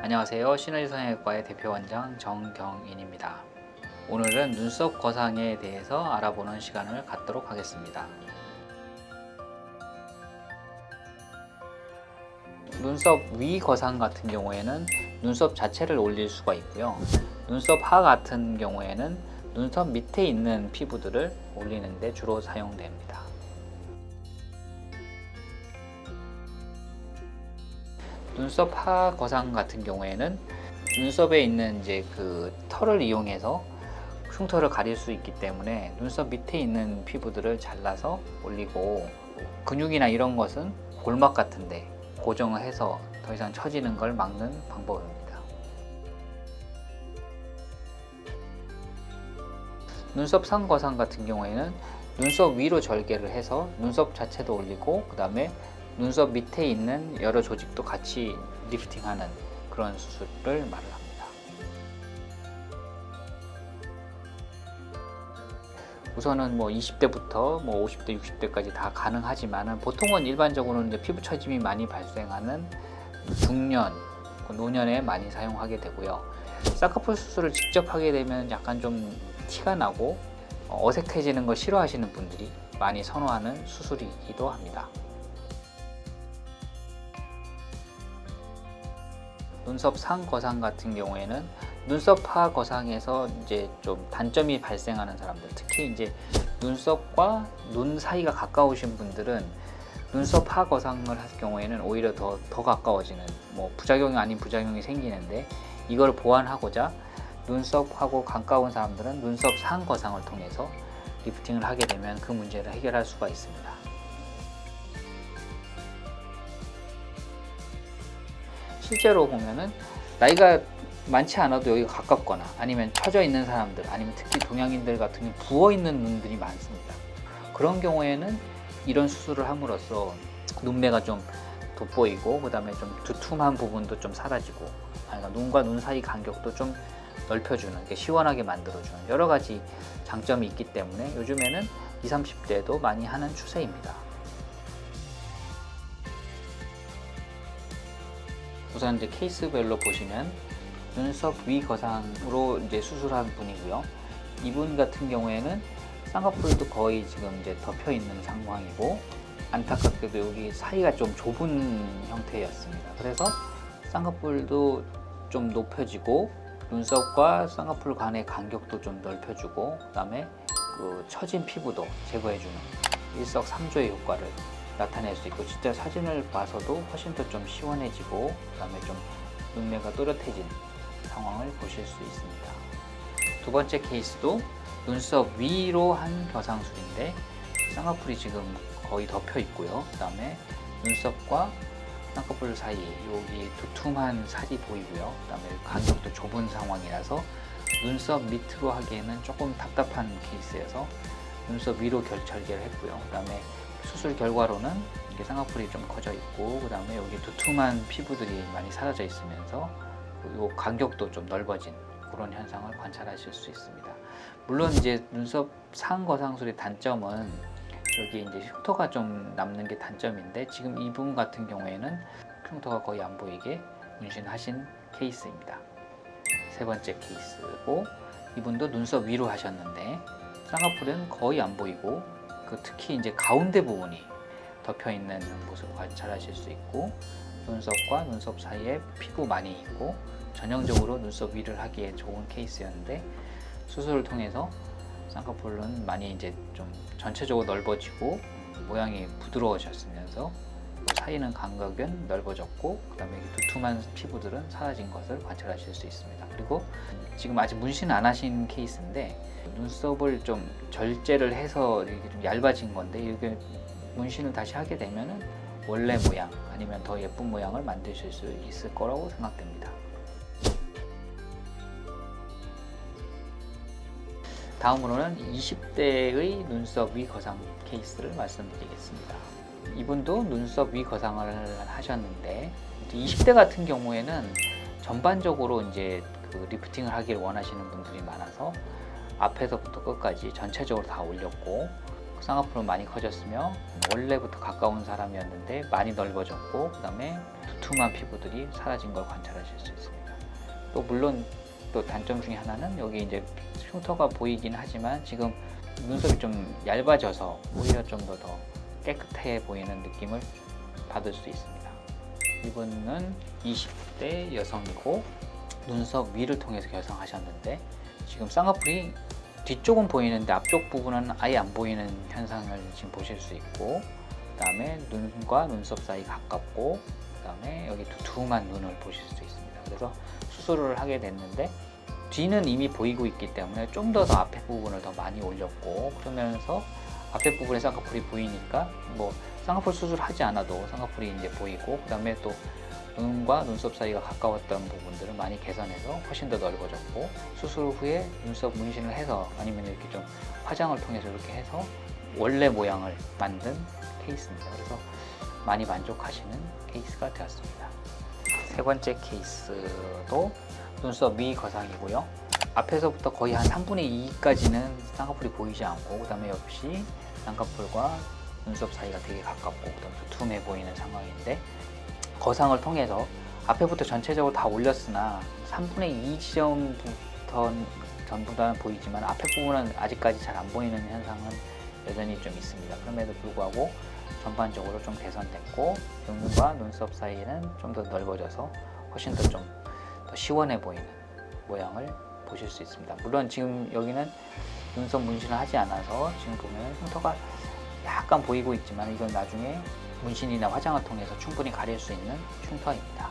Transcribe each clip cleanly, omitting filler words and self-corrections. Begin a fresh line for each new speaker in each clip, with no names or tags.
안녕하세요. 시너지 성형외과의 대표원장 정경인입니다. 오늘은 눈썹 거상에 대해서 알아보는 시간을 갖도록 하겠습니다. 눈썹 위 거상 같은 경우에는 눈썹 자체를 올릴 수가 있고요. 눈썹 하 같은 경우에는 눈썹 밑에 있는 피부들을 올리는 데 주로 사용됩니다. 눈썹 하 거상 같은 경우에는 눈썹에 있는 이제 그 털을 이용해서 흉터를 가릴 수 있기 때문에 눈썹 밑에 있는 피부들을 잘라서 올리고, 근육이나 이런 것은 골막 같은데 고정을 해서 더 이상 처지는 걸 막는 방법입니다. 눈썹 상 거상 같은 경우에는 눈썹 위로 절개를 해서 눈썹 자체도 올리고, 그 다음에 눈썹 밑에 있는 여러 조직도 같이 리프팅하는 그런 수술을 말을 합니다. 우선은 20대부터 50대, 60대까지 다 가능하지만 보통은 일반적으로는 이제 피부 처짐이 많이 발생하는 중년, 노년에 많이 사용하게 되고요. 쌍꺼풀 수술을 직접 하게 되면 약간 좀 티가 나고 어색해지는 걸 싫어하시는 분들이 많이 선호하는 수술이기도 합니다. 눈썹 상 거상 같은 경우에는 눈썹 하 거상에서 이제 좀 단점이 발생하는 사람들, 특히 이제 눈썹과 눈 사이가 가까우신 분들은 눈썹 하 거상을 할 경우에는 오히려 더 가까워지는 부작용이 아닌 부작용이 생기는데, 이걸 보완하고자 눈썹하고 가까운 사람들은 눈썹 상 거상을 통해서 리프팅을 하게 되면 그 문제를 해결할 수가 있습니다. 실제로 보면은 나이가 많지 않아도 여기가 가깝거나 아니면 처져 있는 사람들, 아니면 특히 동양인들 같은 경우 부어 있는 눈들이 많습니다. 그런 경우에는 이런 수술을 함으로써 눈매가 좀 돋보이고, 그 다음에 좀 두툼한 부분도 좀 사라지고, 그러니까 눈과 눈 사이 간격도 좀 넓혀주는, 시원하게 만들어주는 여러 가지 장점이 있기 때문에 요즘에는 20, 30대도 많이 하는 추세입니다. 우선 이제 케이스별로 보시면 눈썹 위 거상으로 이제 수술한 분이고요. 이분 같은 경우에는 쌍꺼풀도 거의 지금 이제 덮여 있는 상황이고, 안타깝게도 여기 사이가 좀 좁은 형태였습니다. 그래서 쌍꺼풀도 좀 높여지고, 눈썹과 쌍꺼풀 간의 간격도 좀 넓혀주고, 그 다음에 그 처진 피부도 제거해주는 일석삼조의 효과를 나타낼 수 있고, 진짜 사진을 봐서도 훨씬 더 좀 시원해지고, 그 다음에 좀 눈매가 또렷해진 상황을 보실 수 있습니다. 두 번째 케이스도 눈썹 위로 한 거상술인데, 쌍꺼풀이 지금 거의 덮여 있고요. 그 다음에 눈썹과 쌍꺼풀 사이 여기 두툼한 살이 보이고요. 그 다음에 간격도 좁은 상황이라서 눈썹 밑으로 하기에는 조금 답답한 케이스여서 눈썹 위로 절개를 했고요. 그 다음에 수술 결과로는 이렇게 쌍꺼풀이 좀 커져 있고, 그 다음에 여기 두툼한 피부들이 많이 사라져 있으면서 이 간격도 좀 넓어진 그런 현상을 관찰하실 수 있습니다. 물론 이제 눈썹 상 거상술의 단점은 여기 이제 흉터가 좀 남는 게 단점인데, 지금 이분 같은 경우에는 흉터가 거의 안 보이게 문신하신 케이스입니다. 세 번째 케이스고, 이분도 눈썹 위로 하셨는데 쌍꺼풀은 거의 안 보이고, 특히 이제 가운데 부분이 덮여 있는 모습을 관찰하실 수 있고, 눈썹과 눈썹 사이에 피부 많이 있고, 전형적으로 눈썹 위를 하기에 좋은 케이스였는데, 수술을 통해서 쌍꺼풀은 많이 이제 좀 전체적으로 넓어지고 모양이 부드러워졌으면서 사이는 간격은 넓어졌고, 그 다음에 두툼한 피부들은 사라진 것을 관찰하실 수 있습니다. 그리고 지금 아직 문신 안 하신 케이스인데, 눈썹을 좀 절제를 해서 이렇게 좀 얇아진 건데, 이렇게 문신을 다시 하게 되면은 원래 모양 아니면 더 예쁜 모양을 만드실 수 있을 거라고 생각됩니다. 다음으로는 20대의 눈썹 위 거상 케이스를 말씀드리겠습니다. 이분도 눈썹 위 거상을 하셨는데, 20대 같은 경우에는 전반적으로 이제 그 리프팅을 하기를 원하시는 분들이 많아서 앞에서부터 끝까지 전체적으로 다 올렸고, 쌍꺼풀은 많이 커졌으며 원래부터 가까운 사람이었는데 많이 넓어졌고 그 다음에 두툼한 피부들이 사라진 걸 관찰하실 수 있습니다. 또 물론 또 단점 중에 하나는 여기 이제 흉터가 보이긴 하지만 지금 눈썹이 좀 얇아져서 오히려 좀 더 깨끗해 보이는 느낌을 받을 수 있습니다. 이분은 20대 여성이고 눈썹 위를 통해서 결상하셨는데 지금 쌍꺼풀이 뒤쪽은 보이는데 앞쪽 부분은 아예 안 보이는 현상을 지금 보실 수 있고 그 다음에 눈과 눈썹 사이 가깝고 그 다음에 여기 두툼한 눈을 보실 수 있습니다. 그래서 수술을 하게 됐는데 뒤는 이미 보이고 있기 때문에 좀 더 앞에 부분을 더 많이 올렸고 그러면서 앞에 부분에 쌍꺼풀이 보이니까 뭐 쌍꺼풀 수술하지 않아도 쌍꺼풀이 이제 보이고 그 다음에 또 눈과 눈썹 사이가 가까웠던 부분들을 많이 개선해서 훨씬 더 넓어졌고 수술 후에 눈썹 문신을 해서 아니면 이렇게 좀 화장을 통해서 이렇게 해서 원래 모양을 만든 케이스입니다. 그래서 많이 만족하시는 케이스가 되었습니다. 세 번째 케이스도 눈썹 위 거상이고요. 앞에서부터 거의 한 3분의 2까지는 쌍꺼풀이 보이지 않고 그 다음에 역시 쌍꺼풀과 눈썹 사이가 되게 가깝고 그 다음에 두툼해 보이는 상황인데 거상을 통해서 앞에부터 전체적으로 다 올렸으나 3분의 2 지점부터 전부 다 보이지만 앞에 부분은 아직까지 잘 안 보이는 현상은 여전히 좀 있습니다. 그럼에도 불구하고 전반적으로 좀 개선됐고 눈과 눈썹 사이는 좀 더 넓어져서 훨씬 더 좀 더 시원해 보이는 모양을 보실 수 있습니다. 물론 지금 여기는 눈썹 문신을 하지 않아서 지금 보면 흉터가 약간 보이고 있지만 이건 나중에 문신이나 화장을 통해서 충분히 가릴 수 있는 흉터입니다.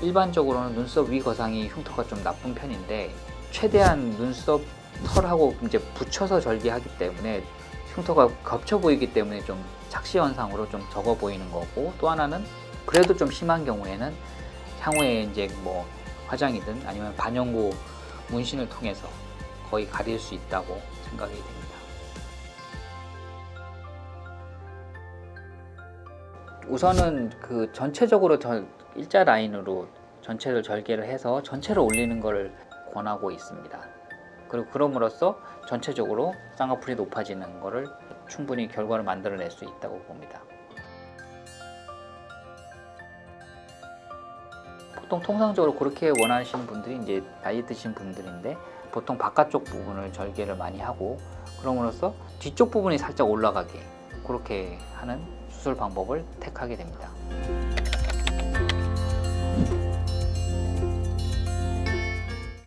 일반적으로는 눈썹 위 거상이 흉터가 좀 나쁜 편인데 최대한 눈썹 털하고 이제 붙여서 절개하기 때문에 흉터가 겹쳐 보이기 때문에 좀 착시 현상으로 좀 적어 보이는 거고 또 하나는 그래도 좀 심한 경우에는 향후에 이제 뭐 화장이든 아니면 반영구 문신을 통해서 거의 가릴 수 있다고 생각이 됩니다. 우선은 그 전체적으로 일자 라인으로 전체를 절개를 해서 전체를 올리는 것을 권하고 있습니다. 그리고 그럼으로써 전체적으로 쌍꺼풀이 높아지는 것을 충분히 결과를 만들어낼 수 있다고 봅니다. 보통 통상적으로 그렇게 원하시는 분들이 이제 나이 드신 분들인데 보통 바깥쪽 부분을 절개를 많이 하고 그럼으로써 뒤쪽 부분이 살짝 올라가게 그렇게 하는 수술 방법을 택하게 됩니다.